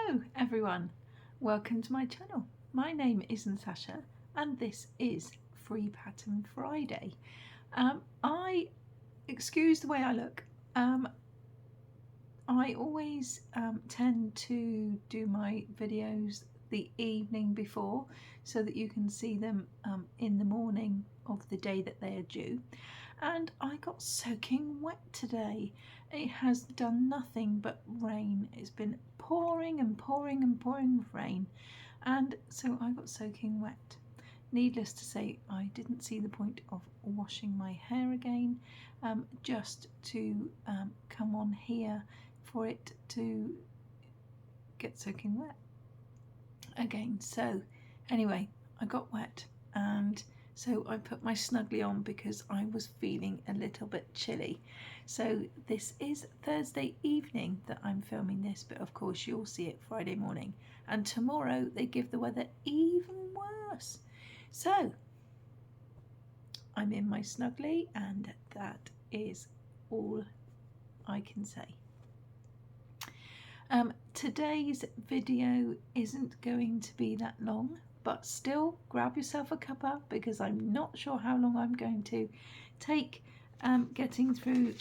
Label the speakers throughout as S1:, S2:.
S1: Hello everyone, welcome to my channel. My name is Natasha and this is Free Pattern Friday. Excuse the way I look. I always tend to do my videos the evening before so that you can see them in the morning of the day that they are due. And I got soaking wet today. It has done nothing but rain. It's been pouring and pouring and pouring with rain, and so I got soaking wet. Needless to say, I didn't see the point of washing my hair again, just to come on here for it to get soaking wet again. So anyway, I got wet, and so I put my snuggly on because I was feeling a little bit chilly. So this is Thursday evening that I'm filming this, but of course you'll see it Friday morning. And tomorrow they give the weather even worse. So I'm in my snuggly, and that is all I can say. Today's video isn't going to be that long, but still grab yourself a cuppa because I'm not sure how long I'm going to take getting through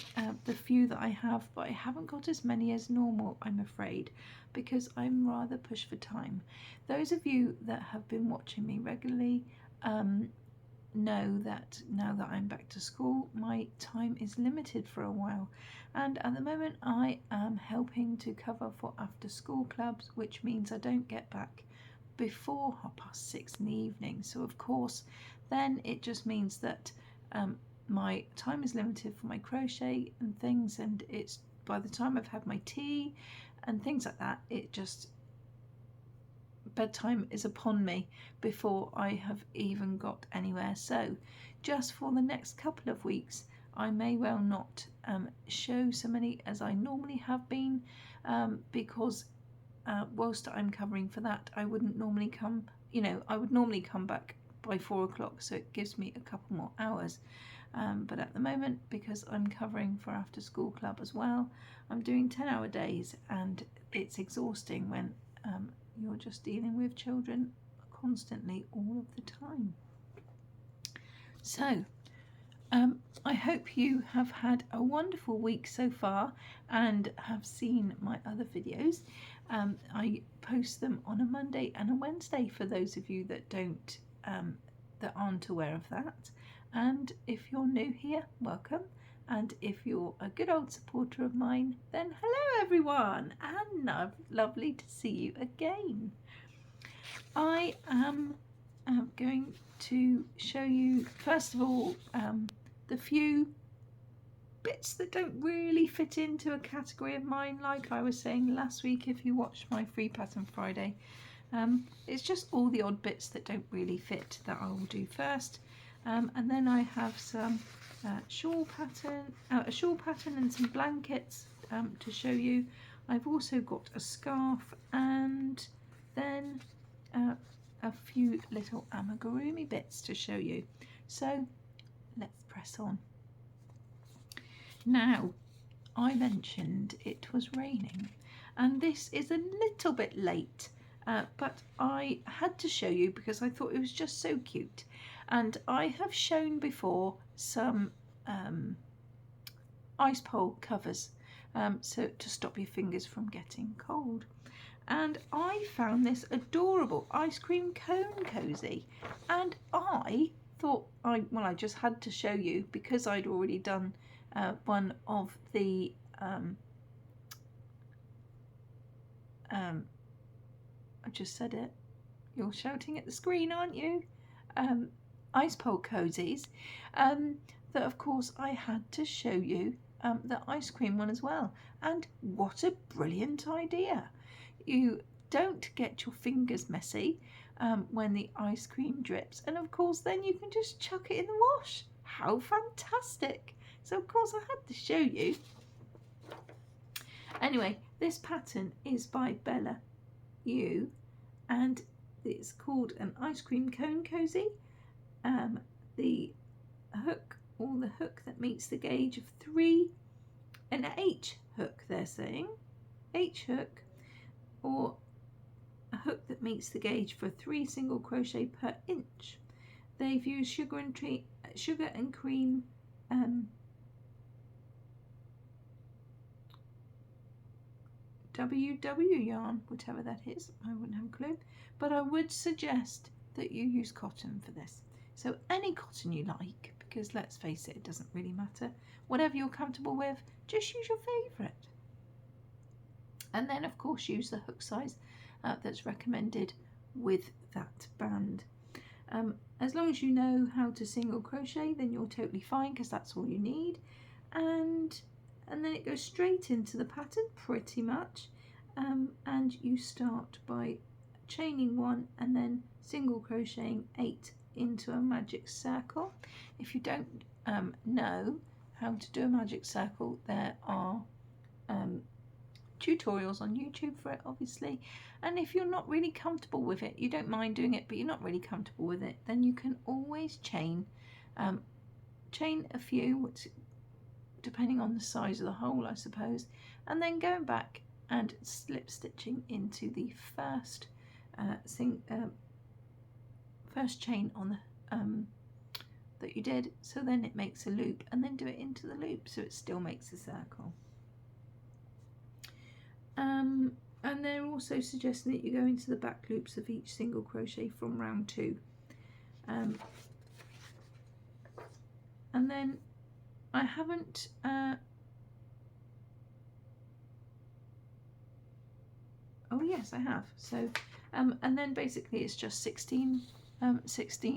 S1: the few that I have, but I haven't got as many as normal, I'm afraid, because I'm rather pushed for time. Those of you that have been watching me regularly know that now that I'm back to school, my time is limited for a while, and at the moment I am helping to cover for after school clubs, which means I don't get back before 6:30 in the evening. So of course then it just means that my time is limited for my crochet and things, and it's by the time I've had my tea and things like that, it just bedtime is upon me before I have even got anywhere. So just for the next couple of weeks I may well not show so many as I normally have been, because whilst I'm covering for that, I wouldn't normally come, I would normally come back by 4 o'clock, so it gives me a couple more hours. But at the moment, because I'm covering for after school club as well, I'm doing 10-hour days, and it's exhausting when you're just dealing with children constantly all of the time. So I hope you have had a wonderful week so far and have seen my other videos. I post them on a Monday and a Wednesday for those of you that that aren't aware of that. And if you're new here, welcome. And if you're a good old supporter of mine, then hello everyone, and lovely to see you again. I am going to show you first of all the few bits that don't really fit into a category of mine, like I was saying last week if you watched my Free Pattern Friday. It's just all the odd bits that don't really fit that I will do first, and then I have some a shawl pattern and some blankets to show you. I've also got a scarf, and then a few little amigurumi bits to show you. So let's press on. Now, I mentioned it was raining, and this is a little bit late, but I had to show you because I thought it was just so cute. And I have shown before some ice pole covers, so to stop your fingers from getting cold. And I found this adorable ice cream cone cozy, and I thought I just had to show you because I'd already done one of the I just said it, you're shouting at the screen, aren't you? Ice pole cozies, that of course I had to show you the ice cream one as well. And what a brilliant idea! You don't get your fingers messy when the ice cream drips, and of course then you can just chuck it in the wash. How fantastic! So of course I had to show you. Anyway, this pattern is by Bella Yu, and it's called an ice cream cone cozy. The hook, or the hook that meets the gauge of 3, an H hook they're saying, H hook, or a hook that meets the gauge for 3 single crochet per inch. They've used sugar and cream WW yarn, whatever that is. I wouldn't have a clue, but I would suggest that you use cotton for this. So any cotton you like, because let's face it, it doesn't really matter. Whatever you're comfortable with, just use your favourite. And then of course use the hook size that's recommended with that band. As long as you know how to single crochet, then you're totally fine, because that's all you need. And then it goes straight into the pattern pretty much, and you start by chaining 1 and then single crocheting 8 into a magic circle. If you don't know how to do a magic circle, there are tutorials on YouTube for it, obviously. And if you're not really comfortable with it, you don't mind doing it, but you're not really comfortable with it, then you can always chain a few, which, depending on the size of the hole, I suppose, and then going back and slip stitching into the first first chain on the that you did, so then it makes a loop, and then do it into the loop so it still makes a circle. And they're also suggesting that you go into the back loops of each single crochet from round 2, and then I haven't oh yes I have, so and then basically it's just 16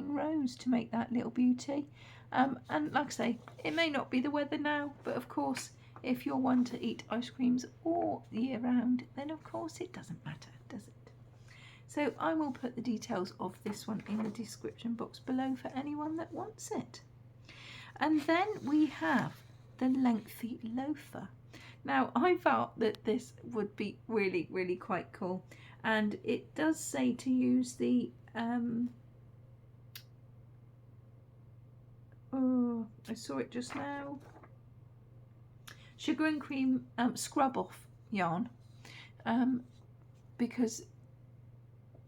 S1: rows to make that little beauty, and like I say, it may not be the weather now, but of course if you're one to eat ice creams all year round, then of course it doesn't matter, does it? So I will put the details of this one in the description box below for anyone that wants it. And then we have the lengthy loafer. Now I thought that this would be really, really quite cool, and it does say to use the oh, I saw it just now, sugar and cream scrub off yarn, because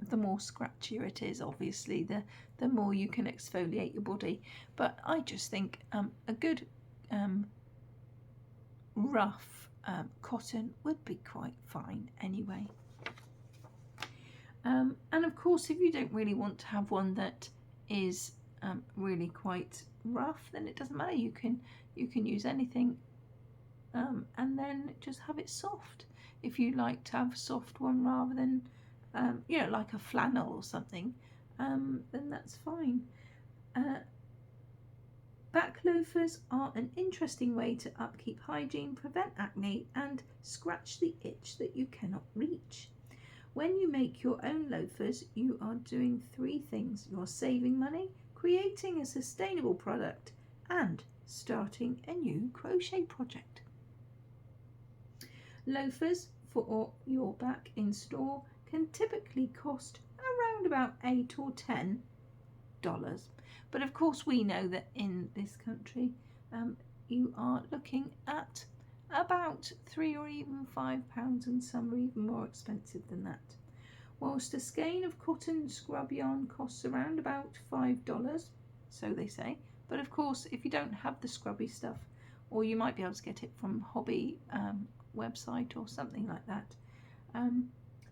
S1: the more scratchier it is, obviously the more you can exfoliate your body. But I just think a good rough cotton would be quite fine anyway. And of course, if you don't really want to have one that is really quite rough, then it doesn't matter. You can use anything, and then just have it soft. If you like to have a soft one rather than you know, like a flannel or something, then that's fine. Back loafers are an interesting way to upkeep hygiene, prevent acne, and scratch the itch that you cannot reach. When you make your own loafers, you are doing 3 things. You're saving money, creating a sustainable product, and starting a new crochet project. Loafers for your back in store can typically cost around about $8 or $10. But of course we know that in this country you are looking at about £3 or even £5, and some are even more expensive than that. Whilst a skein of cotton scrub yarn costs around about $5, so they say, but of course if you don't have the scrubby stuff, or you might be able to get it from hobby website or something like that,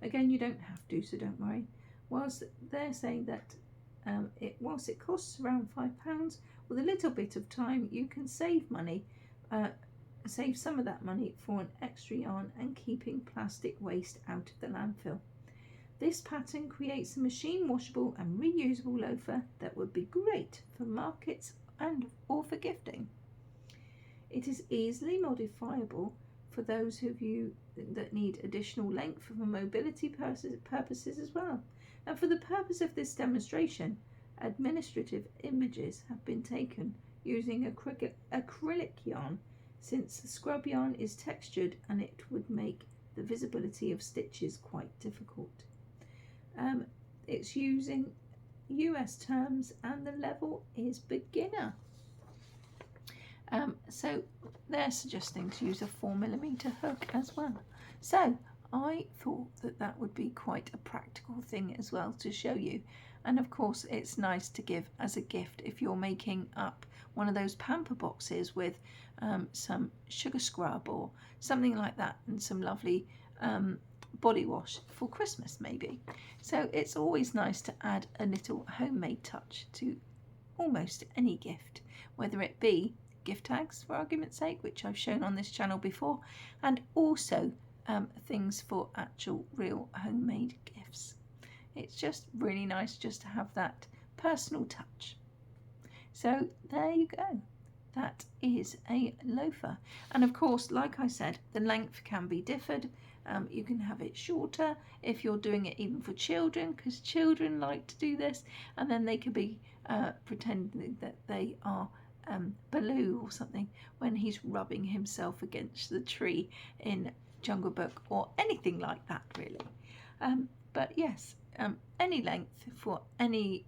S1: again you don't have to, so don't worry. Whilst they're saying that whilst it costs around £5, with a little bit of time you can save money, save some of that money for an extra yarn and keeping plastic waste out of the landfill. This pattern creates a machine washable and reusable loafer that would be great for markets or for gifting. It is easily modifiable for those of you that need additional length for mobility purposes as well. And for the purpose of this demonstration, administrative images have been taken using acrylic yarn, since the scrub yarn is textured and it would make the visibility of stitches quite difficult. It's using US terms and the level is beginner. So they're suggesting to use a 4mm hook as well. So I thought that that would be quite a practical thing as well to show you. And of course it's nice to give as a gift if you're making up one of those pamper boxes with some sugar scrub or something like that, and some lovely body wash for Christmas maybe. So it's always nice to add a little homemade touch to almost any gift, whether it be gift tags for argument's sake, which I've shown on this channel before, and also things for actual real homemade gifts. It's just really nice just to have that personal touch. So there you go. That is a loafer. And of course, like I said, the length can be differed. You can have it shorter if you're doing it even for children, because children like to do this, and then they could be pretending that they are Baloo or something when he's rubbing himself against the tree in Jungle Book, or anything like that really. But yes, any length for any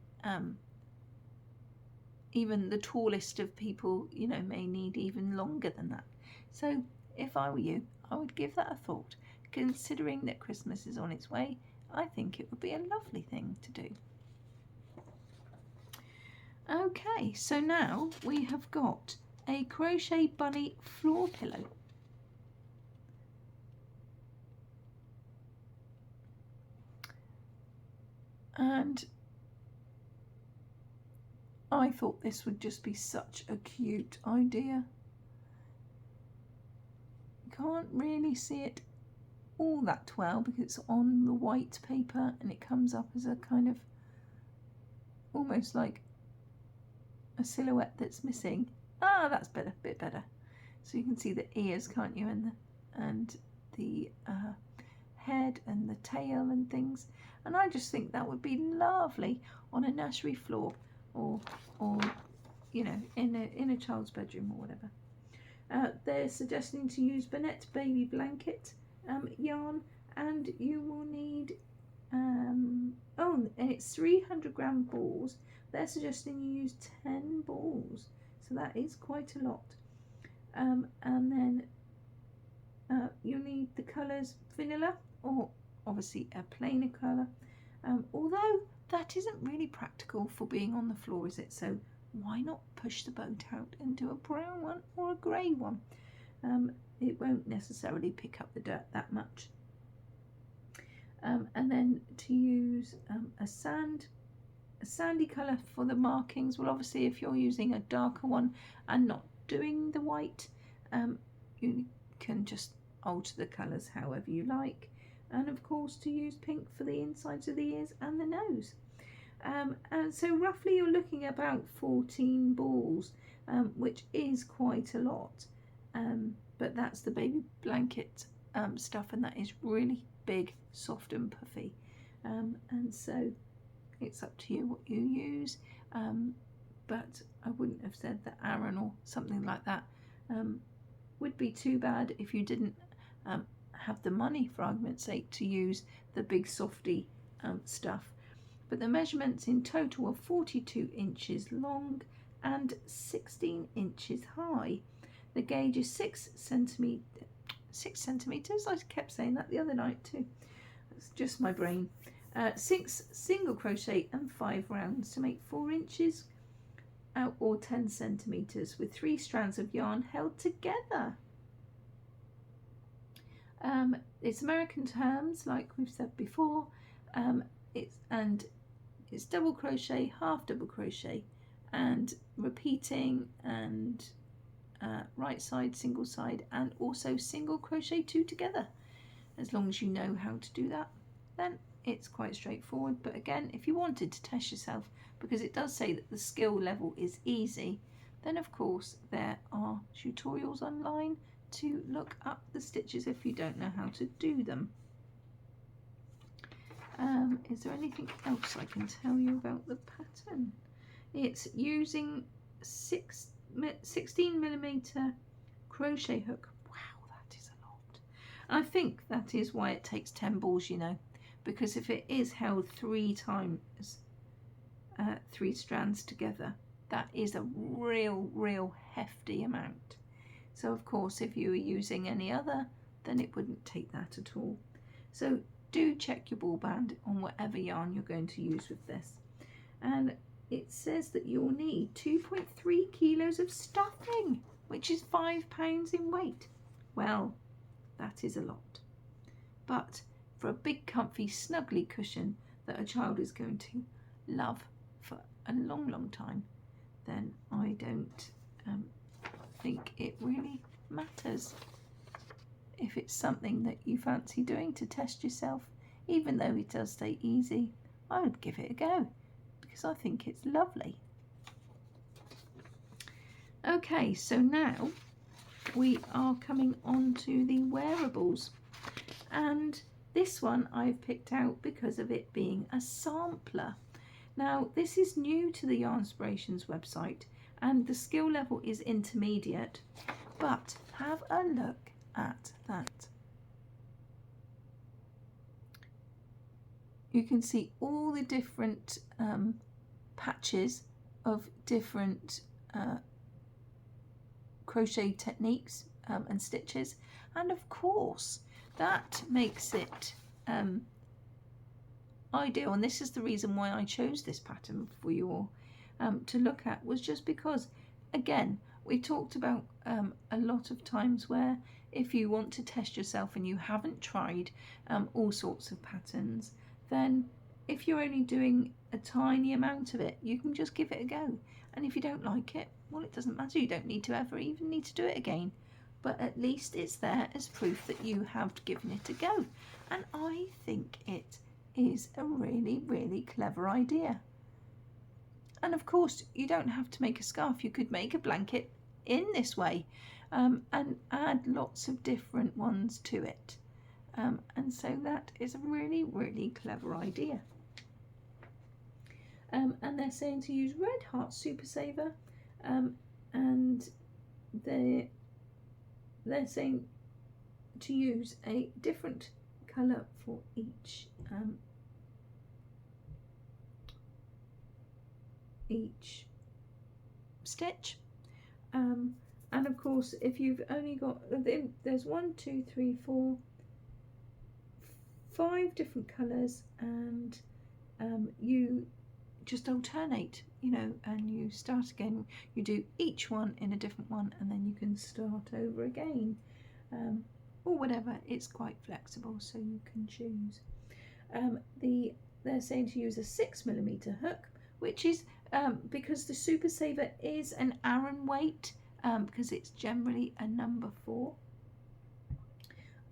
S1: even the tallest of people, you know, may need even longer than that. So if I were you, I would give that a thought. Considering that Christmas is on its way, I think it would be a lovely thing to do. Okay, so now we have got a crochet bunny floor pillow. And I thought this would just be such a cute idea. You can't really see it all that well because it's on the white paper and it comes up as a kind of almost like a silhouette that's missing. Ah, that's better, bit better. So you can see the ears, can't you, and the head and the tail and things. And I just think that would be lovely on a nursery floor, or you know, in a child's bedroom or whatever. They're suggesting to use Bonnette baby blanket yarn, and you will need and it's 300-gram balls. They're suggesting you use 10 balls, so that is quite a lot. And then you'll need the colours vanilla, or obviously a plainer colour, although that isn't really practical for being on the floor, is it? So why not push the boat out and do a brown one or a grey one? It won't necessarily pick up the dirt that much. And then to use a sandy colour for the markings. Well, obviously if you're using a darker one and not doing the white, you can just alter the colours however you like. And of course to use pink for the insides of the ears and the nose. And so roughly you're looking at about 14 balls, which is quite a lot. But that's the baby blanket stuff, and that is really big, soft and puffy. And so it's up to you what you use. But I wouldn't have said that Aran or something like that would be too bad if you didn't have the money, for argument's sake, to use the big softy stuff. But the measurements in total are 42 inches long and 16 inches high. The gauge is 6 centimetres. I kept saying that the other night too. It's just my brain. 6 single crochet and 5 rounds to make 4 inches or 10 centimetres with 3 strands of yarn held together. It's American terms, like we've said before. It's double crochet, half double crochet, and repeating, and right side, single side, and also single crochet 2 together. As long as you know how to do that, then it's quite straightforward. But again, if you wanted to test yourself, because it does say that the skill level is easy, then of course there are tutorials online to look up the stitches if you don't know how to do them. Is there anything else I can tell you about the pattern? It's using 16mm crochet hook. Wow, that is a lot. I think that is why it takes 10 balls, you know, because if it is held 3 times, 3 strands together, that is a real hefty amount. So of course if you were using any other, then it wouldn't take that at all. So do check your ball band on whatever yarn you're going to use with this. And it says that you'll need 2.3 kilos of stuffing, which is £5 in weight. Well, that is a lot. But for a big, comfy, snuggly cushion that a child is going to love for a long, long time, then I don't think it really matters. If it's something that you fancy doing to test yourself, even though it does stay easy, I would give it a go because I think it's lovely. Okay, so now we are coming on to the wearables, and this one I've picked out because of it being a sampler. Now this is new to the Yarnspirations website and the skill level is intermediate, but have a look at that. You can see all the different patches of different crochet techniques and stitches, and of course that makes it ideal, and this is the reason why I chose this pattern for you all to look at, was just because, again, we talked about a lot of times where if you want to test yourself and you haven't tried all sorts of patterns, then if you're only doing a tiny amount of it, you can just give it a go, and if you don't like it, well, it doesn't matter. You don't need to ever even need to do it again, but at least it's there as proof that you have given it a go. And I think it is a really, really clever idea. And of course, you don't have to make a scarf. You could make a blanket in this way and add lots of different ones to it. And so that is a really, really clever idea. And they're saying to use Red Heart Super Saver, and they're saying to use a different colour for each stitch, and of course if you've only got, there's 1, 2, 3, 4, 5 different colours, and you just alternate, you know, and you start again. You do each one in a different one, and then you can start over again, or whatever. It's quite flexible, so you can choose. They're saying to use a 6mm hook, which is because the Super Saver is an Aran weight, because it's generally a number 4.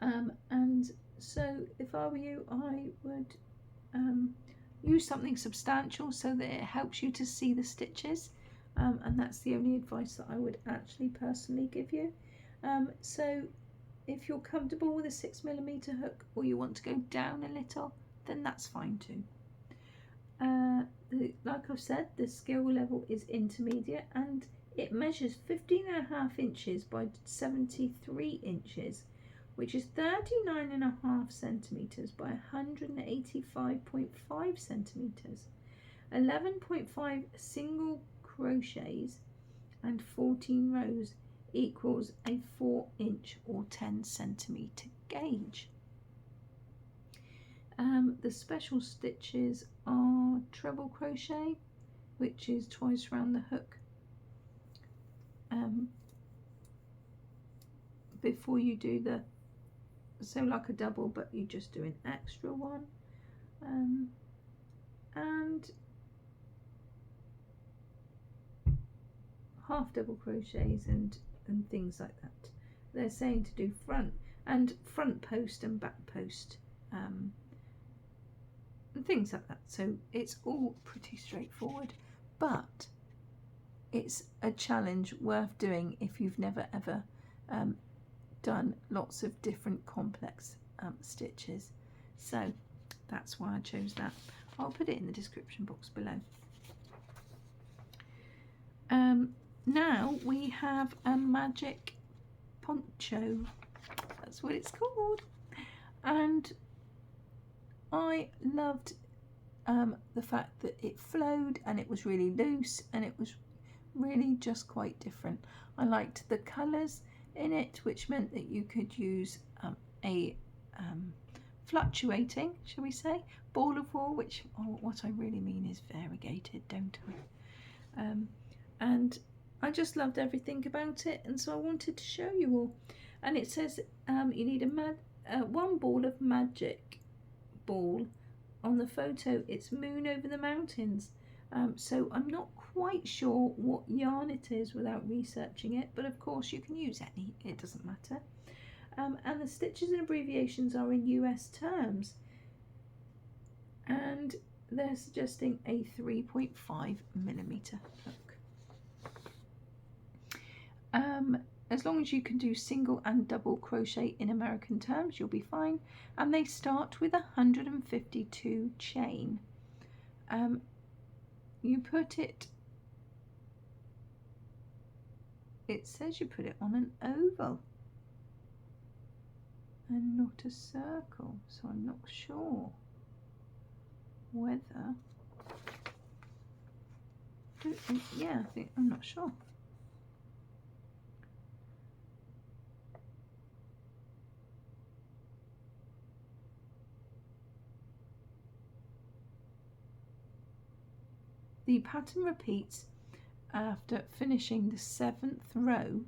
S1: And so if I were you, I would use something substantial so that it helps you to see the stitches, and that's the only advice that I would actually personally give you. So if you're comfortable with a 6mm hook, or you want to go down a little, then that's fine too. Like I've said, the skill level is intermediate, and it measures 15.5 inches by 73 inches, which is 39.5 centimetres by 185.5 centimetres, 11.5 single crochets and 14 rows equals a 4-inch or 10 centimetre gauge. The special stitches are treble crochet, which is twice round the hook before you do the, so like a double, but you just do an extra one, and half double crochets and things like that. They're saying to do front post and back post, and things like that. So it's all pretty straightforward, but it's a challenge worth doing if you've never ever done lots of different complex stitches. So that's why I chose that. I'll put it in the description box below. Now we have a magic poncho, that's what it's called, and I loved the fact that it flowed and it was really loose and it was really just quite different. I liked the colours in it, which meant that you could use a fluctuating, shall we say, ball of wool, which what I really mean is variegated, don't I? And I just loved everything about it, and so I wanted to show you all. And it says you need one ball of magic ball. On the photo it's moon over the mountains, so I'm not quite sure what yarn it is without researching it, but of course you can use any, it doesn't matter. And the stitches and abbreviations are in US terms, and they're suggesting a 3.5mm hook. As long as you can do single and double crochet in American terms, you'll be fine. And they start with 152 chain. You put it, it says you put it on an oval and not a circle, so I'm not sure whether, yeah, I'm not sure. The pattern repeats after finishing the 7th row,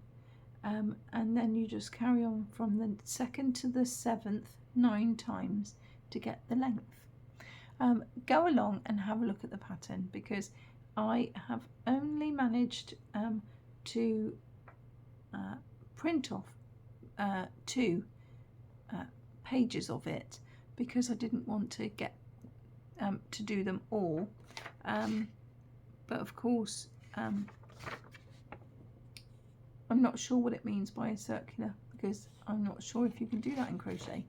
S1: and then you just carry on from the 2nd to the 7th 9 times to get the length. Go along and have a look at the pattern, because I have only managed to print off 2 pages of it, because I didn't want to get to do them all. But of course, I'm not sure what it means by a circular, because I'm not sure if you can do that in crochet.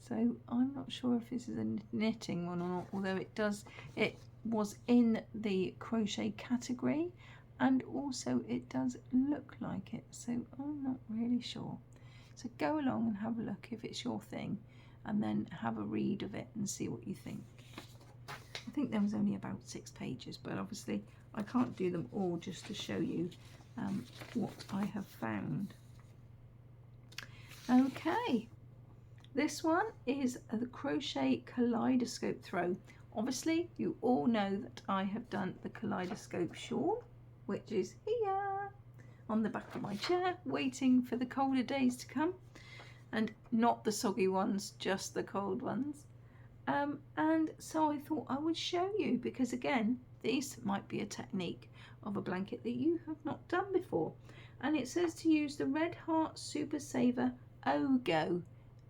S1: So I'm not sure if this is a knitting one or not, although it was in the crochet category, and also it does look like it, so I'm not really sure. So go along and have a look if it's your thing, and then have a read of it and see what you think. I think there was only about 6 pages, but obviously I can't do them all just to show you what I have found. Okay, this one is the crochet kaleidoscope throw. Obviously you all know that I have done the kaleidoscope shawl, which is here on the back of my chair, waiting for the colder days to come, and not the soggy ones, just the cold ones. And so I thought I would show you, because again, this might be a technique of a blanket that you have not done before. And it says to use the Red Heart Super Saver Ogo.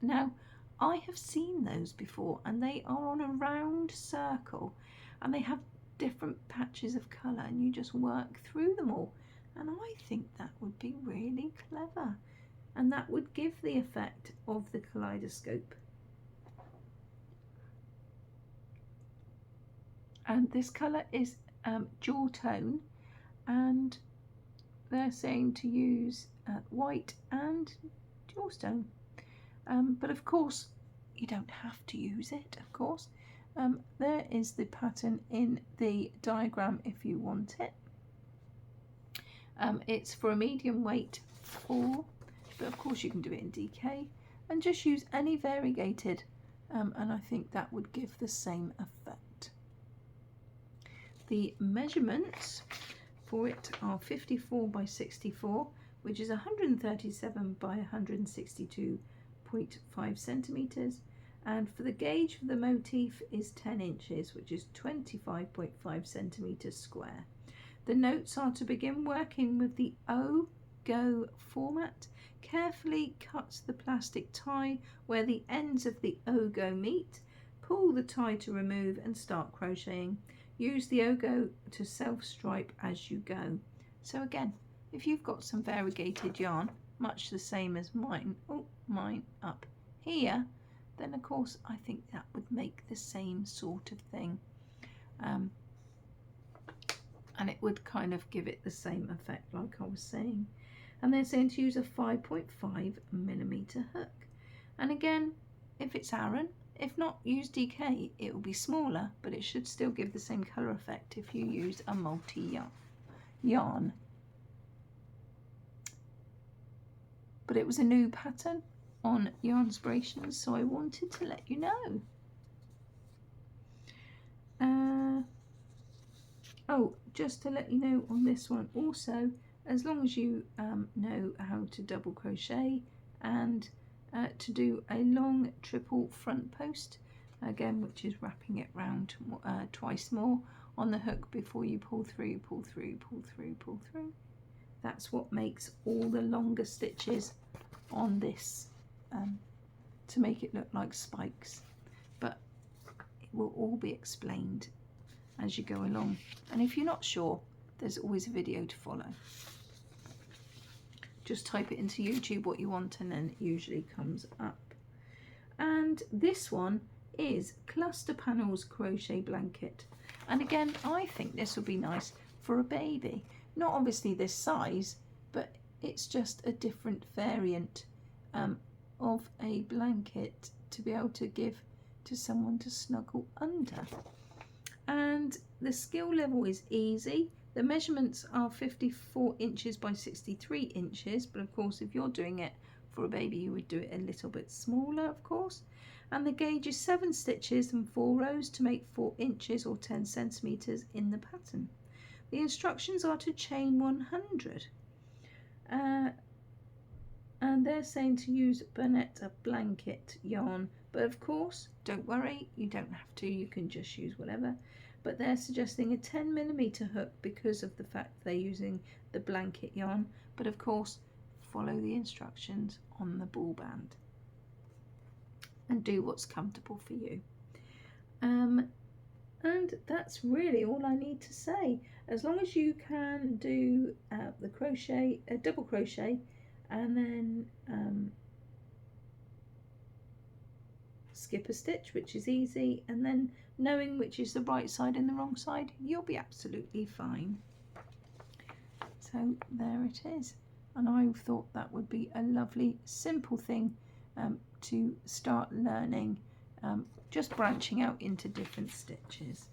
S1: Now, I have seen those before, and they are on a round circle, and they have different patches of colour, and you just work through them all. And I think that would be really clever, and that would give the effect of the kaleidoscope. And this colour is jewel tone, and they're saying to use white and jewel stone. But of course, you don't have to use it, of course. There is the pattern in the diagram if you want it. It's for a medium weight 4, but of course you can do it in DK, and just use any variegated, and I think that would give the same effect. The measurements for it are 54 by 64, which is 137 by 162.5 centimeters, and for the gauge for the motif is 10 inches, which is 25.5 centimeters square. The notes are to begin working with the O-Go format. Carefully cut the plastic tie where the ends of the O-Go meet. Pull the tie to remove and start crocheting. Use the O-Go to self-stripe as you go. So again, if you've got some variegated yarn, much the same as mine, mine up here, then of course I think that would make the same sort of thing. And it would kind of give it the same effect like I was saying. And they're saying to use a 5.5mm hook. And again, if it's Aran, if not, use DK. It will be smaller, but it should still give the same colour effect if you use a multi-yarn. But it was a new pattern on Yarnspirations, so I wanted to let you know. Oh, just to let you know on this one also, as long as you know how to double crochet and to do a long triple front post, again, which is wrapping it round twice more on the hook before you pull through, pull through, pull through, pull through. That's what makes all the longer stitches on this to make it look like spikes, but it will all be explained as you go along, and if you're not sure, there's always a video to follow. Just type it into YouTube what you want and then it usually comes up. And this one is Cluster Panels Crochet Blanket, and again I think this would be nice for a baby, not obviously this size, but it's just a different variant of a blanket to be able to give to someone to snuggle under. And the skill level is easy. The measurements are 54 inches by 63 inches, but of course if you're doing it for a baby you would do it a little bit smaller, of course. And the gauge is 7 stitches and 4 rows to make 4 inches or 10 centimeters in the pattern. The instructions are to chain 100. And they're saying to use Bernetta blanket yarn, but of course don't worry, you don't have to, you can just use whatever, but they're suggesting a 10mm hook because of the fact they're using the blanket yarn, but of course follow the instructions on the ball band and do what's comfortable for you. And that's really all I need to say. As long as you can do the crochet, double crochet, and then skip a stitch, which is easy, and then knowing which is the right side and the wrong side, you'll be absolutely fine. So there it is, and I thought that would be a lovely simple thing to start learning, just branching out into different stitches.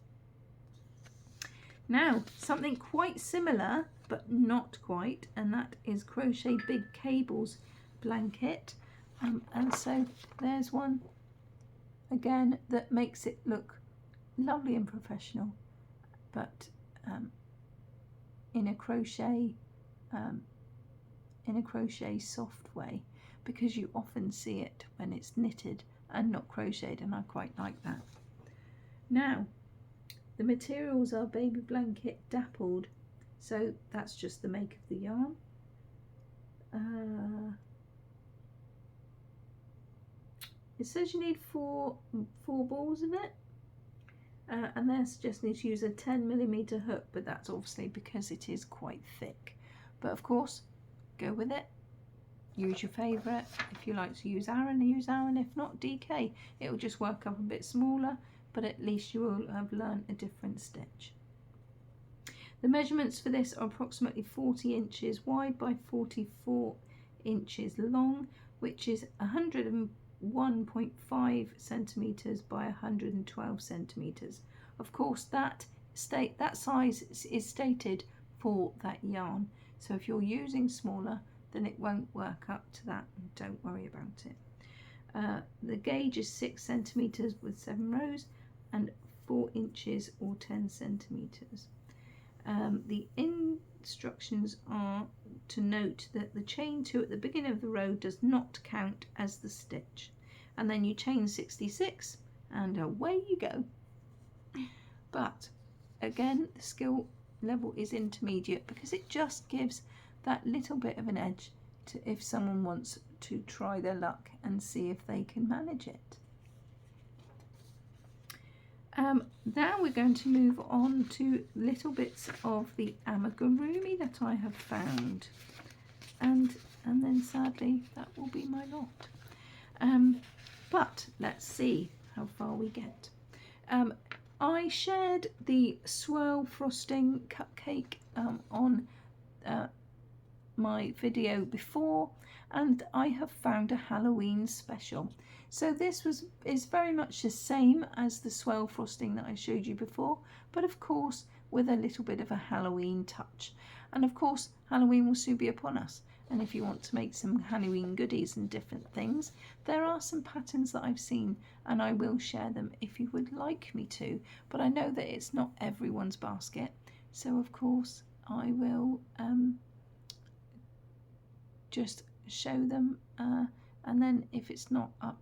S1: Now something quite similar but not quite, and that is Crochet Big Cables blanket, and so there's one again that makes it look lovely and professional, but in a crochet soft way, because you often see it when it's knitted and not crocheted, and I quite like that. Now the materials are baby blanket dappled, so that's just the make of the yarn. It says you need four balls of it, and they're suggesting to use a 10mm hook, but that's obviously because it is quite thick. But of course, go with it. Use your favourite. If you like to use Aran, use Aran. If not, DK. It will just work up a bit smaller, but at least you will have learned a different stitch. The measurements for this are approximately 40 inches wide by 44 inches long, which is 101.5 centimeters by 112 centimeters. Of course, that size is stated for that yarn. So if you're using smaller, then it won't work up to that. Don't worry about it. The gauge is 6 centimeters with 7 rows and 4 inches or 10 centimeters. The instructions are to note that the chain 2 at the beginning of the row does not count as the stitch, and then you chain 66 and away you go. But again, the skill level is intermediate because it just gives that little bit of an edge to if someone wants to try their luck and see if they can manage it. Now we're going to move on to little bits of the amigurumi that I have found, and then sadly that will be my lot. But let's see how far we get. I shared the swirl frosting cupcake on my video before, and I have found a Halloween special. So this is very much the same as the swirl frosting that I showed you before, but of course with a little bit of a Halloween touch. And of course Halloween will soon be upon us, and if you want to make some Halloween goodies and different things, there are some patterns that I've seen, and I will share them if you would like me to, but I know that it's not everyone's basket, so of course I will just show them, and then if it's not up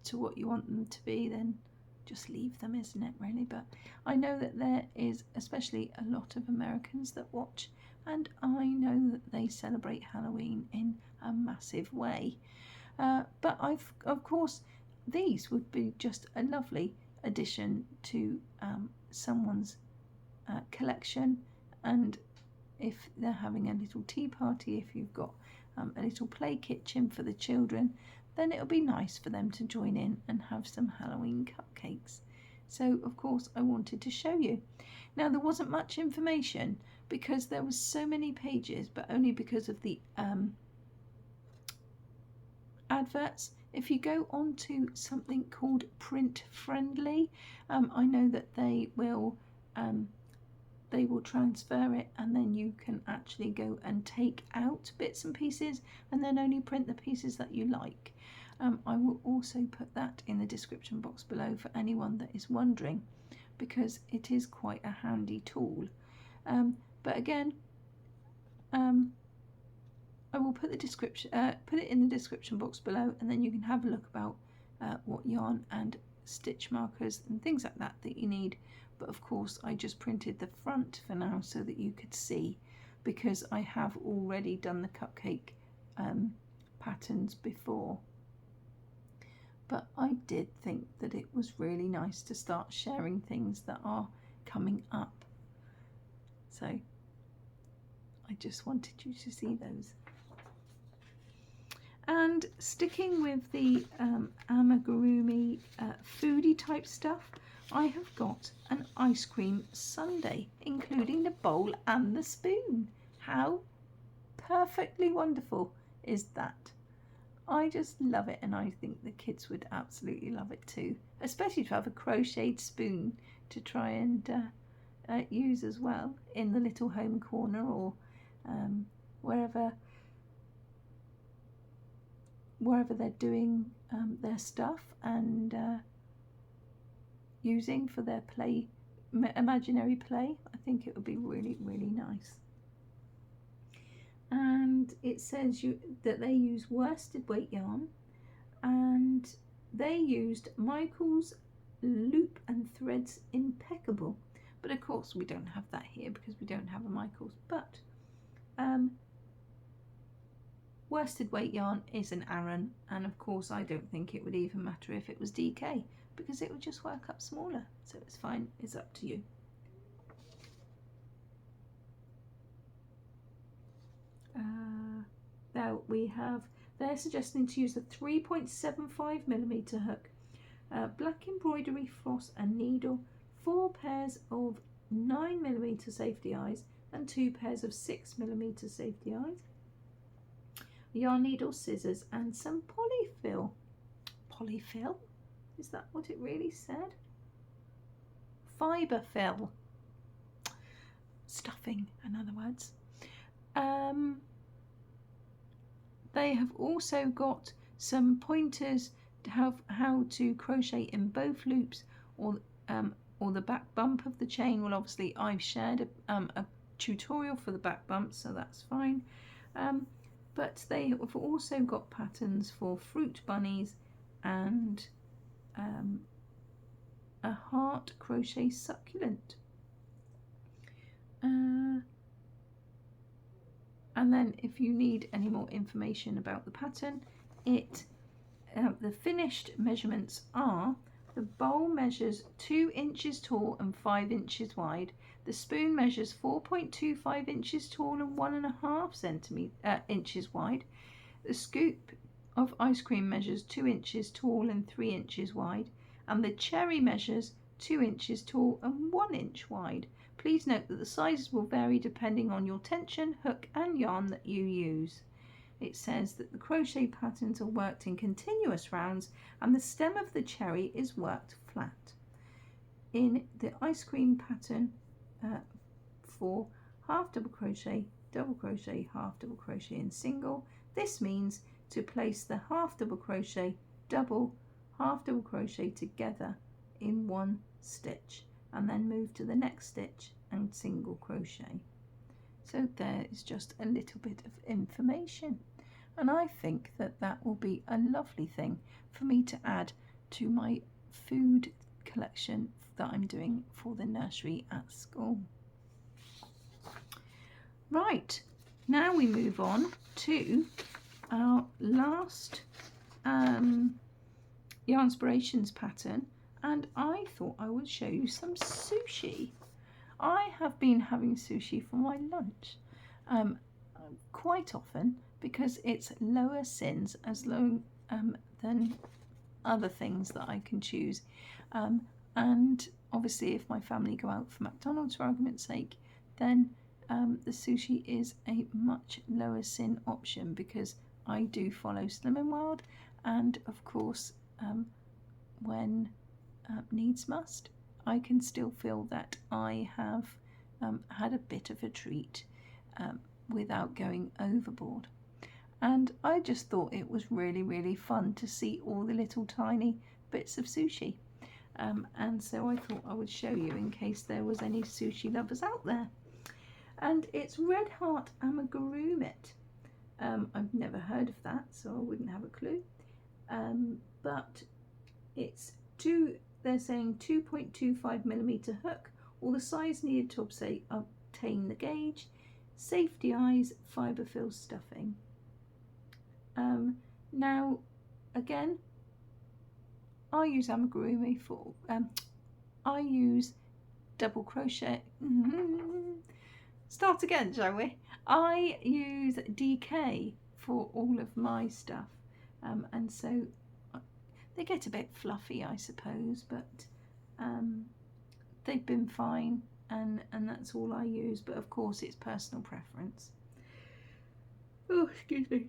S1: to what you want them to be, then just leave them, isn't it, really? But I know that there is especially a lot of Americans that watch, and I know that they celebrate Halloween in a massive way. But of course, these would be just a lovely addition to someone's collection, and if they're having a little tea party, if you've got a little play kitchen for the children, then it'll be nice for them to join in and have some Halloween cupcakes. So of course I wanted to show you. Now there wasn't much information because there was so many pages, but only because of the adverts. If you go on to something called Print Friendly, I know that they will transfer it, and then you can actually go and take out bits and pieces and then only print the pieces that you like. I will also put that in the description box below for anyone that is wondering, because it is quite a handy tool. But again, I will put it in the description box below, and then you can have a look about what yarn and stitch markers and things like that you need. But of course I just printed the front for now so that you could see, because I have already done the cupcake patterns before. But I did think that it was really nice to start sharing things that are coming up, so I just wanted you to see those. And sticking with the amigurumi foodie type stuff, I have got an ice cream sundae, including the bowl and the spoon. How perfectly wonderful is that? I just love it, and I think the kids would absolutely love it too, especially to have a crocheted spoon to try and use as well in the little home corner, or wherever they're doing their stuff and using for their play, imaginary play. I think it would be really, really nice. And it says that they use worsted weight yarn, and they used Michael's loop and threads impeccable. But of course we don't have that here because we don't have a Michael's. But worsted weight yarn is an Aran, and of course I don't think it would even matter if it was DK, because it would just work up smaller, so it's fine. It's up to you. Now they're suggesting to use a 3.75mm hook, black embroidery floss and needle, 4 pairs of 9mm safety eyes and 2 pairs of 6mm safety eyes, yarn needle, scissors, and some polyfill. Polyfill? Is that what it really said? Fibre fill. Stuffing, in other words. They have also got some pointers to how to crochet in both loops or the back bump of the chain. Well, obviously I've shared a tutorial for the back bump, so that's fine. But they have also got patterns for fruit bunnies and a heart crochet succulent. And then if you need any more information about the pattern, the finished measurements are: the bowl measures 2 inches tall and 5 inches wide. The spoon measures 4.25 inches tall and 1.5 inches wide. The scoop of ice cream measures 2 inches tall and 3 inches wide. And the cherry measures 2 inches tall and 1 inch wide. Please note that the sizes will vary depending on your tension, hook and yarn that you use. It says that the crochet patterns are worked in continuous rounds and the stem of the cherry is worked flat. In the ice cream pattern for half double crochet, double crochet, half double crochet and single. This means to place the half double crochet, double, half double crochet together in one stitch, and then move to the next stitch and single crochet. So there is just a little bit of information, and I think that that will be a lovely thing for me to add to my food collection that I'm doing for the nursery at school. Right, now we move on to our last Yarnspirations pattern, and I thought I would show you some sushi. I have been having sushi for my lunch quite often because it's lower sins as low than other things that I can choose, and obviously if my family go out for McDonald's for argument's sake, then the sushi is a much lower sin option because I do follow Slim and Wild, and of course when needs must, I can still feel that I have had a bit of a treat without going overboard. And I just thought it was really fun to see all the little tiny bits of sushi, and so I thought I would show you in case there was any sushi lovers out there. And it's Red Heart amigurumi. I've never heard of that, so I wouldn't have a clue, but it's they're saying 2.25mm hook, or the size needed to obtain the gauge, safety eyes, fibre fill stuffing. Now again, I use amigurumi for I use double crochet. Start again, shall we? I use DK for all of my stuff, and so they get a bit fluffy, I suppose, but they've been fine, and that's all I use, but of course it's personal preference. Oh, excuse me.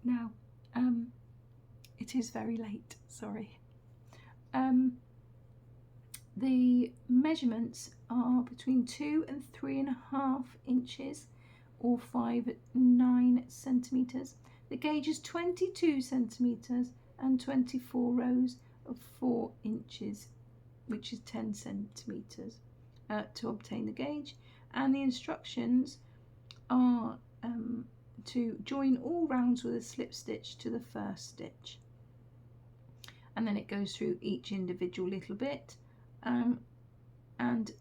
S1: Now, it is very late, sorry. The measurements are between 2 and 3.5 inches, or 9 centimetres. The gauge is 22 centimetres and 24 rows of 4 inches, which is 10 centimetres to obtain the gauge. And the instructions are to join all rounds with a slip stitch to the first stitch. And then it goes through each individual little bit. And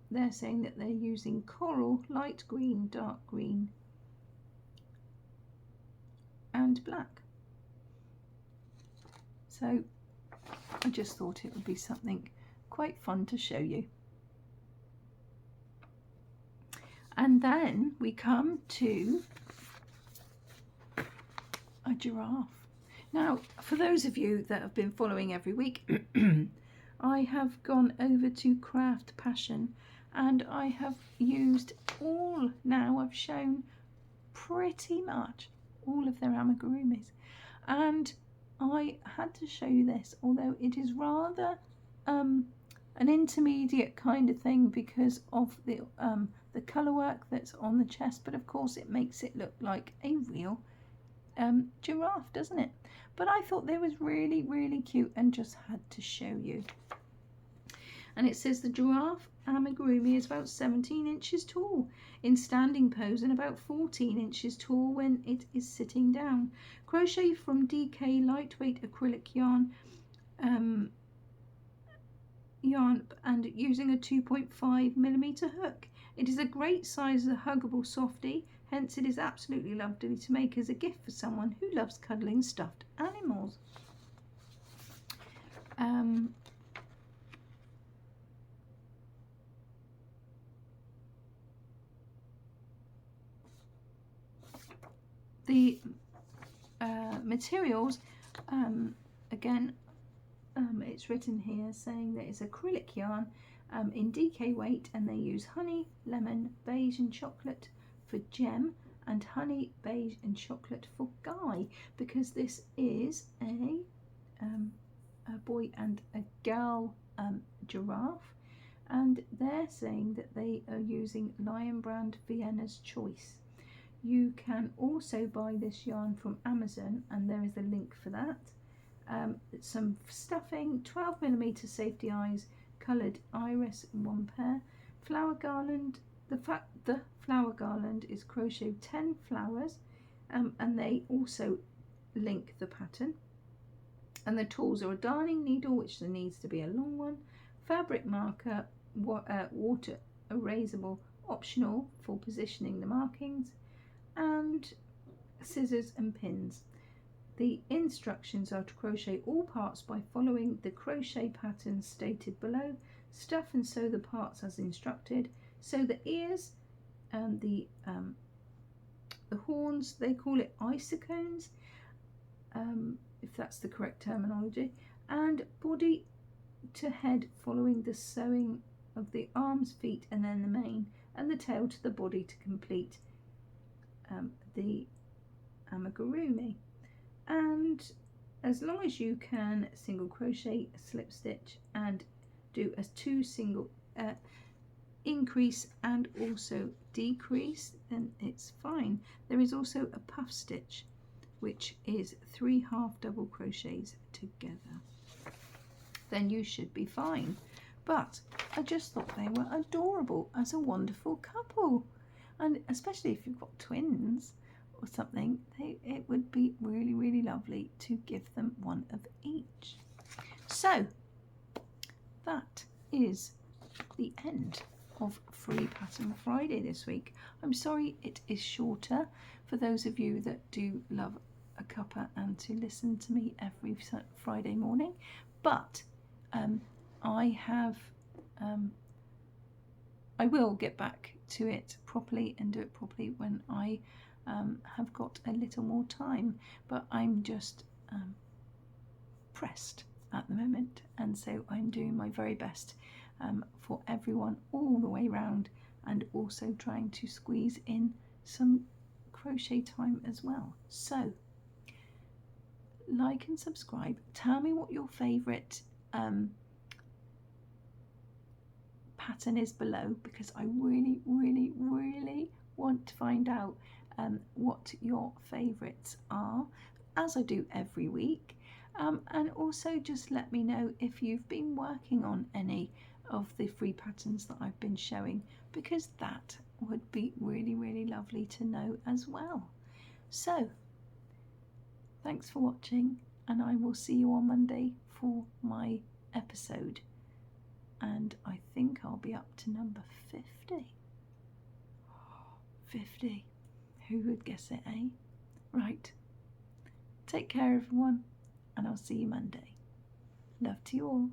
S1: they're saying that they're using coral, light green, dark green and black. So I just thought it would be something quite fun to show you. And then we come to a giraffe. Now, for those of you that have been following every week, I have gone over to Craft Passion, and I have used I've shown pretty much all of their amigurumis, and I had to show you this, although it is rather an intermediate kind of thing because of the colour work that's on the chest, but of course it makes it look like a real giraffe, doesn't it? But I thought they was really cute and just had to show you. And it says the giraffe amigurumi is about 17 inches tall in standing pose and about 14 inches tall when it is sitting down. Crochet from DK lightweight acrylic yarn and using a 2.5mm hook. It is a great size as a huggable softie, hence it is absolutely lovely to make as a gift for someone who loves cuddling stuffed animals. The materials, again, it's written here saying that it's acrylic yarn in DK weight, and they use honey, lemon, beige and chocolate for Gem, and honey, beige and chocolate for Guy, because this is a boy and a girl giraffe, and they're saying that they are using Lion Brand Vienna's Choice. You can also buy this yarn from Amazon, and there is a link for that. Some stuffing, 12mm safety eyes, coloured iris in 1 pair, flower garland. The flower garland is crochet 10 flowers, and they also link the pattern. And the tools are a darning needle, which needs to be a long one, fabric marker, water erasable, optional for positioning the markings, and scissors and pins. The instructions are to crochet all parts by following the crochet pattern stated below. Stuff and sew the parts as instructed. Sew the ears and the horns, they call it isocones, if that's the correct terminology, and body to head following the sewing of the arms, feet, and then the mane, and the tail to the body to complete the amigurumi. And as long as you can single crochet, slip stitch, and do a 2 single increase and also decrease, then it's fine. There is also a puff stitch, which is 3 half double crochets together. Then you should be fine. But I just thought they were adorable as a wonderful couple, and especially if you've got twins or something, it would be really, really lovely to give them one of each. So that is the end of Free Pattern Friday this week. I'm sorry it is shorter for those of you that do love a cuppa and to listen to me every Friday morning, but I will get back to it properly and do it properly when I have got a little more time, but I'm just pressed at the moment, and so I'm doing my very best for everyone all the way round, and also trying to squeeze in some crochet time as well. So like and subscribe. Tell me what your favourite pattern is below, because I really, really, really want to find out what your favourites are, as I do every week. And also just let me know if you've been working on any of the free patterns that I've been showing, because that would be really, really lovely to know as well. So thanks for watching, and I will see you on Monday for my episode, and I think I'll be up to number 50. 50. Who would guess it, eh? Right. Take care, everyone, and I'll see you Monday. Love to you all.